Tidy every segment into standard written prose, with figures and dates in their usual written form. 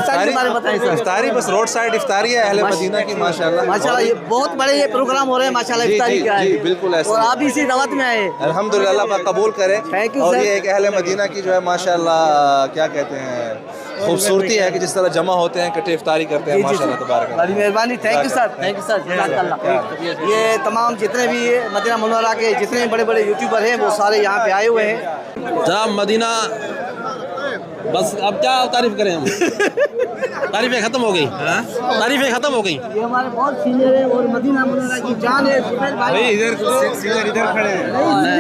इफ्तारी के बारे में बताएं सर। इफ्तारी बस रोड साइड इफ्तारी है अहले मदीना की माशाल्लाह। माशाल्लाह ये बहुत बड़े ये प्रोग्राम हो रहे हैं माशाल्लाह इफ्तारी का। जी बिल्कुल ऐसा। और आप इसी दावत में आए। अल्हम्दुलिल्लाह अल्लाह पाक कबूल करे। थैंक यू और सर। ये एक अहले मदीना की जो है माशाल्लाह क्या कहते हैं खूबसूरती है कि जिस तरह जमा होते हैं इकट्ठे इफ्तारी करते हैं माशाल्लाह तबारक। बड़ी मेहरबानी। Thank you sir. Thank you sir. जज़ाकल्लाह। ये तमाम जितने भी मदीना मुनव्वरा के जितने बड़े बड़े यूट्यूबर हैं वो सारे यहाँ पे आए हुए हैं। जनाब मदीना बस अब क्या तारीफ करें हम। तारीफें खत्म हो गई। तारीफें खत्म हो गई। ये हमारे बहुत सीनियर है और मदीना मुनव्वरा की जान है सुबैर भाई। इधर खड़े हैं।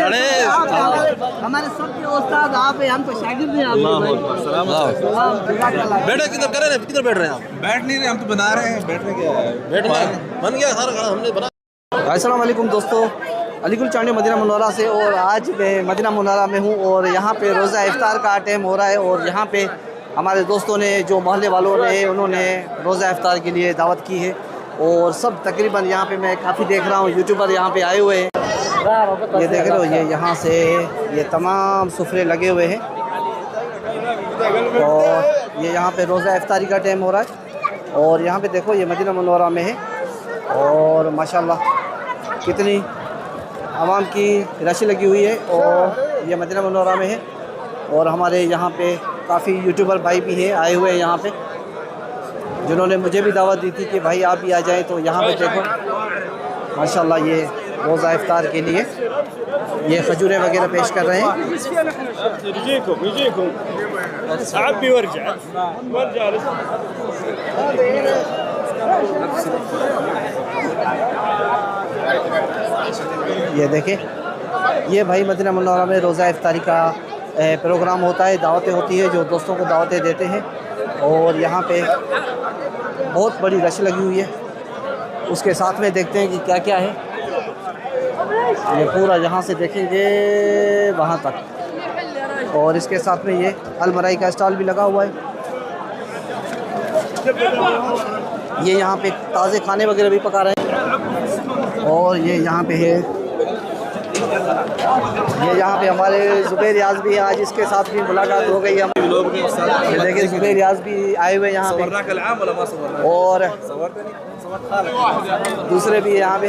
अरे हमारे सबके उस्ताद आप हैं, हम तो शागिर्द हैं आपके। बैठे किधर करे ना किधर बैठ रहे हैं आप? बैठ नहीं रहे हम तो बना रहे हैं। बैठने क्या है बैठना बन गया सारा खाना हमने बना। अस्सलाम वालेकुम दोस्तों, अलीगुल चांडी मदीना मुनव्वरा से। और आज मैं मदीना मुनव्वरा में हूँ और यहाँ पे रोज़ा इफ्तार का टाइम हो रहा है। और यहाँ पे हमारे दोस्तों ने जो मोहल्ले वालों ने उन्होंने रोज़ा इफ्तार के लिए दावत की है। और सब तकरीबन यहाँ पे मैं काफ़ी देख रहा हूँ यूट्यूबर यहाँ पे आए हुए हैं। ये देख रहे हो ये यहाँ से ये तमाम सुफरे लगे हुए हैं। और ये यहाँ पे रोज़ा इफ्तारी का टाइम हो रहा है। और यहाँ पे देखो ये मदीना मुनव्वरा में है और माशाल्लाह कितनी आवाम की रश लगी हुई है। और ये मदीना मुनव्वरा में है। और हमारे यहाँ पे काफ़ी यूट्यूबर भाई भी हैं आए हुए हैं यहाँ पे, जिन्होंने मुझे भी दावत दी थी कि भाई आप भी आ जाएं। तो यहाँ पे देखो माशाल्लाह ये रोज़ा इफ्तार के लिए ये खजूरें वगैरह पेश कर रहे हैं। ये देखें ये भाई मदीना मुनव्वरा में रोज़ा इफ्तारी का प्रोग्राम होता है, दावतें होती है जो दोस्तों को दावतें देते हैं। और यहाँ पे बहुत बड़ी रश लगी हुई है। उसके साथ में देखते हैं कि क्या क्या है। ये पूरा यहाँ से देखेंगे वहाँ तक। और इसके साथ में ये अलमराई का स्टॉल भी लगा हुआ है। ये यहाँ पे ताज़े खाने वगैरह भी पका रहे हैं। और ये यहाँ पे है ये यहाँ पे हमारे ज़ुबैर रियाज भी है। आज इसके साथ भी मुलाकात हो गई हम लोग के साथ। देखिए ज़ुबैर रियाज भी आए हुए यहाँ पे और दूसरे भी यहाँ पे।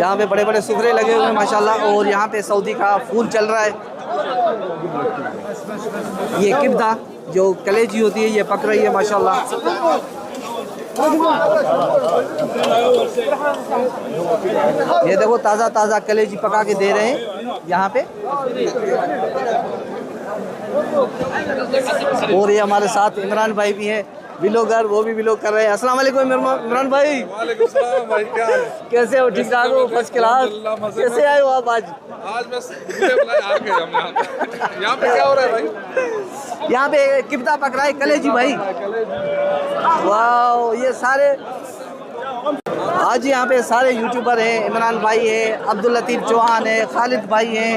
यहाँ पे बड़े बड़े सुफरे लगे हुए हैं माशाल्लाह। और यहाँ पे सऊदी का फूल चल रहा है। ये किब्दा जो कलेजी होती है ये पक रही है माशाल्लाह। ये देखो ताज़ा ताज़ा कलेजी पका के दे रहे हैं यहाँ पे। और ये हमारे साथ इमरान भाई भी हैं व्लॉगर, वो भी व्लॉग कर रहे हैं। अस्सलाम वालेकुम इमरान भाई। वालेकुम सलाम भाई, क्या हाल है? कैसे हो? ठीक ठाक हो? First class. कैसे आए हो आप आज? बस यहाँ पे क्या हो रहा है भाई? यहाँ पे किब्दा पक रहा है कलेजी भाई। वाह ये सारे आज यहाँ पे सारे यूट्यूबर हैं। इमरान भाई है, अब्दुल लतीफ़ चौहान है, खालिद भाई हैं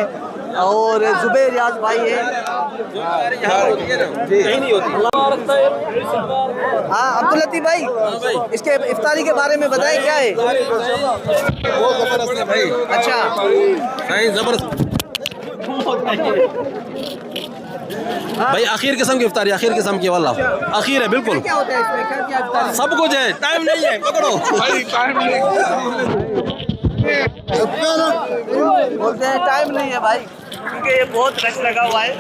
और ज़ुबैर रियाज भाई है। हाँ अब्दुल लतीफ़ भाई इसके इफ्तारी के बारे में बताएं क्या है? वो जबरदस्त है भाई। अच्छा जबरदस्त भाई आखिर किस्म की इफ्तारी आखिर किस्म की वाला आखिर है बिल्कुल। क्या होता है इसमें? क्या क्या इफ्तारी? सब कुछ है टाइम नहीं है पकड़ो भाई टाइम नहीं बोलते हैं टाइम नहीं है भाई क्योंकि ये बहुत रश लगा हुआ है।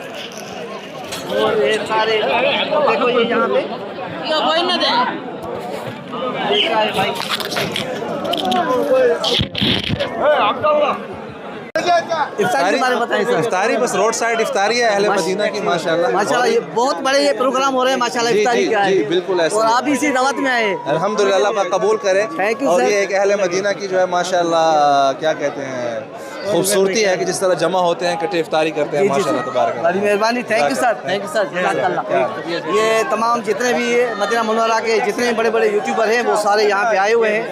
और ये सारे देखो ये यहाँ पे देखा है भाई। इफ्तारी के बारे में बताएं सर। इफ्तारी बस रोड साइड इफ्तारी है अहले मदीना की माशाल्लाह। माशाल्लाह ये बहुत बड़े ये प्रोग्राम हो रहे हैं माशाल्लाह इफ्तारी का। जी बिल्कुल ऐसा। और आप इसी दावत में आए। अल्हम्दुलिल्लाह अल्लाह पाक कबूल करे। थैंक यू और सर। ये एक अहले मदीना की जो है माशाल्लाह क्या कहते हैं खूबसूरती है कि जिस तरह जमा होते हैं इकट्ठे इफ्तारी करते हैं माशाल्लाह तबारक अल्लाह। बड़ी मेहरबानी, thank you sir, thank you sir, जज़ाकल्लाह। ये तमाम जितने भी मदीना मुनव्वरा के जितने बड़े बड़े यूट्यूबर हैं वो सारे यहाँ पे आए हुए हैं।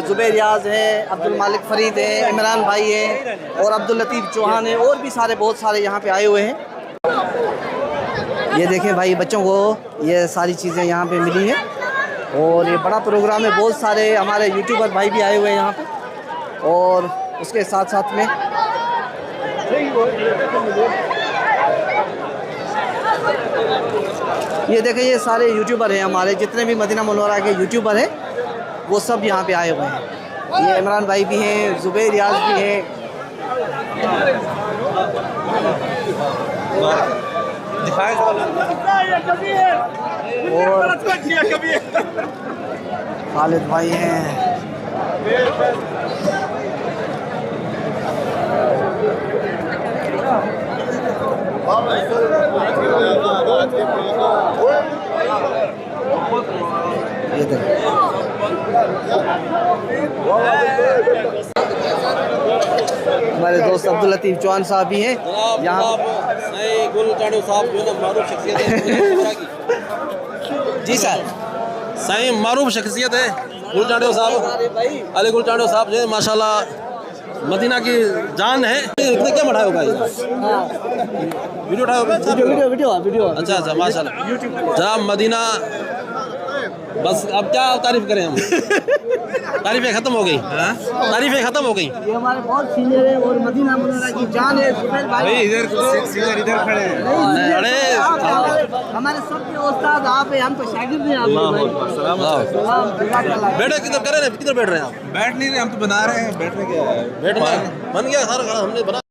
ज़ुबैर रियाज हैं, अब्दुल मालिक फरीद हैं, इमरान भाई हैं और अब्दुल लतीफ़ चौहान हैं और भी सारे बहुत सारे यहाँ पे आए हुए हैं। ये देखें भाई, बच्चों को ये सारी चीज़ें यहाँ पे मिली हैं और ये बड़ा प्रोग्राम है। बहुत सारे हमारे यूट्यूबर भाई भी आए हुए हैं यहाँ पे और उसके साथ साथ में ये देखें, ये सारे यूट्यूबर हैं हमारे, जितने भी मदीना मुनव्वरा के यूट्यूबर हैं वो सब यहाँ पे आए हुए हैं। ये इमरान भाई भी हैं, ज़ुबैर रियाज भी हैं और खालिद भाई हैं। ये देखो, हमारे दोस्त अब्दुल लतीफ़ चौहान साहब भी हैं यहाँ। गुल चांडो साहब जो है ना मारूफ शख्सियत है। जी सर, सही मारूफ शख्सियत है गुल चांडो साहब, अली गुल चांडो साहब जो है माशाल्लाह मदीना की जान है। इतने क्या बढ़ाया होगा ये? वीडियो उठाया होगा? वीडियो। अच्छा अच्छा माशाल्लाह जनाब मदीना। बस अब क्या तारीफ करें हम, तारीफें ख़त्म हो गई, तारीफें ख़त्म हो गई। ये हमारे बहुत सीनियर है और मदीना मुनव्वरा की जान है ज़ुबैर भाई। इधर खड़े हैं। अरे हमारे सबके उस्ताद आप हैं, हम तो शागिर्द हैं आपके। बैठे किधर करे, किधर बैठ रहे हैं आप? बैठ नहीं रहे, हम तो बना रहे हैं। बैठने क्या है, बैठना बन गया सारा, हमने बना